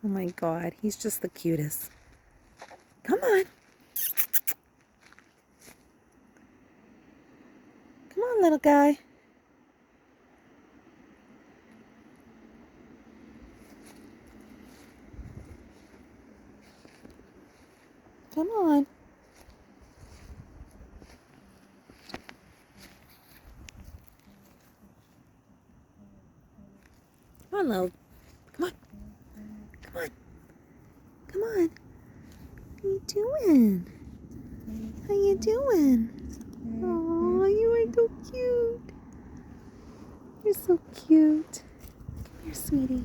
Oh my God, he's just the cutest. Come on. Come on, little guy. Come on. Come on, little. Come on. Come on. Come on. How you doing? How you doing? Oh, you are so cute. You're so cute. Come here, sweetie.